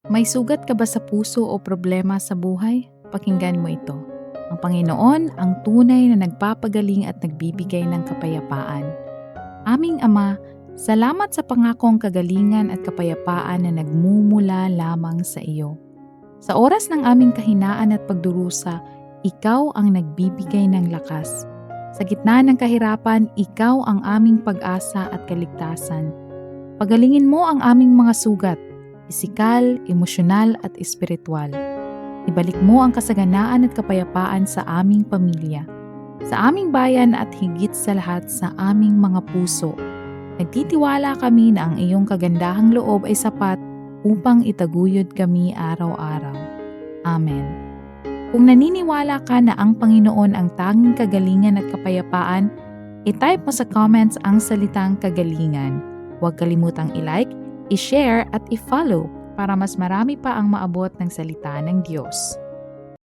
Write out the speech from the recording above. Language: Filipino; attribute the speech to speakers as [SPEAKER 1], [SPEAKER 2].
[SPEAKER 1] May sugat ka ba sa puso o problema sa buhay? Pakinggan mo ito. Ang Panginoon ang tunay na nagpapagaling at nagbibigay ng kapayapaan. Aming Ama, salamat sa pangakong kagalingan at kapayapaan na nagmumula lamang sa iyo. Sa oras ng aming kahinaan at pagdurusa, ikaw ang nagbibigay ng lakas. Sa gitna ng kahirapan, ikaw ang aming pag-asa at kaligtasan. Pagalingin mo ang aming mga sugat, pisikal, emosyonal at espiritual. Ibalik mo ang kasaganaan at kapayapaan sa aming pamilya, sa aming bayan at higit sa lahat sa aming mga puso. Nagtitiwala kami na ang iyong kagandahang loob ay sapat upang itaguyod kami araw-araw. Amen. Kung naniniwala ka na ang Panginoon ang tanging kagalingan at kapayapaan, i-type mo sa comments ang salitang kagalingan. Huwag kalimutang i-like, i-share at i-follow para mas marami pa ang maabot ng salita ng Diyos.